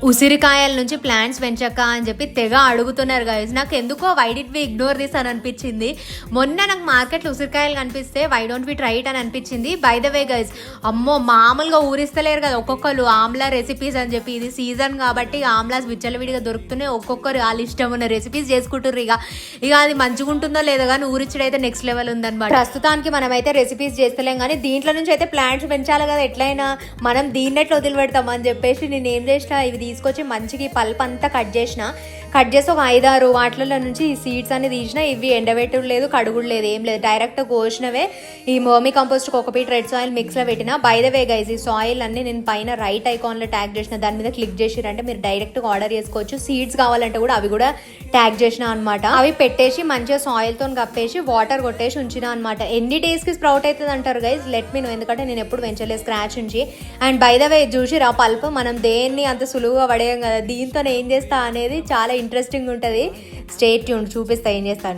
ఉసిరికాయల నుంచి ప్లాంట్స్ పెంచక్క అని చెప్పి తెగ అడుగుతున్నారు గైస్. నాకు ఎందుకో why did we ignore this అని అనిపించింది. మొన్న నాకు మార్కెట్లో ఉసిరికాయలు కనిపిస్తే why don't we try it అని అనిపించింది. బై ద వే గైస్, అమ్మో మామూలుగా ఊరిస్తలేరు కదా ఒక్కొక్కరు ఆమ్లా రెసిపీస్ అని చెప్పి. ఇది సీజన్ కాబట్టి ఆమ్లాస్ విచ్చలవిడిగా దొరుకుతున్నాయి. ఒక్కొక్కరు వాళ్ళు ఇష్టం ఉన్న రెసిపీస్ చేసుకుంటారు. ఇక అది మంచిగా ఉంటుందో లేదో కానీ ఊరిచ్చడం అయితే నెక్స్ట్ లెవెల్ ఉందన్నమాట. ప్రస్తుతానికి మనమైతే రెసిపీస్ చేస్తలేం కానీ దీంట్లో నుంచి అయితే ప్లాంట్స్ పెంచాలి కదా ఎట్లయినా. మనం దీన్ని ఎట్లా వదిలిపెడతాం అని చెప్పేసి నేను ఏం చేసిన, ఇవి తీసుకొచ్చి మంచిగా ఈ పల్ప్ అంతా కట్ చేసి ఒక 5-6 వాటిల నుంచి ఈ సీడ్స్ అన్ని తీసిన. ఇవి ఎండబెట్టుడు లేదు, కడుగుడు లేదు, ఏం లేదు, డైరెక్ట్ కోసినవే. ఈ vermicompost cocopeat red soil మిక్స్లో పెట్టిన. బై ద వే గైస్, ఈ సాయిల్ అన్ని నేను పైన రైట్ ఐకాన్లో ట్యాగ్ చేసిన. దాని మీద క్లిక్ చేసిరంటే మీరు డైరెక్ట్గా ఆర్డర్ చేసుకోవచ్చు. సీడ్స్ కావాలంటే కూడా అవి కూడా ట్యాగ్ చేసిన అనమాట. అవి పెట్టేసి మంచిగా సాయిల్తో కప్పేసి వాటర్ కొట్టేసి ఉంచిన అనమాట. ఎన్ని డేస్కి స్ప్రౌట్ అవుతుంది అంటారు గైస్, లెట్ మీ నో, ఎందుకంటే నేను ఎప్పుడు పెంచలేదు స్క్రాచ్ నుంచి. అండ్ బై ద వే చూసిరా పల్ప్ మనం దేన్ని అంత సులువుగా పడేయం కదా, దీంతో ఏం చేస్తా అనేది చాలా ఇంట్రెస్టింగ్ ఉంటుంది. స్టే ట్యూన్, చూపిస్తా ఏం చేస్తాను.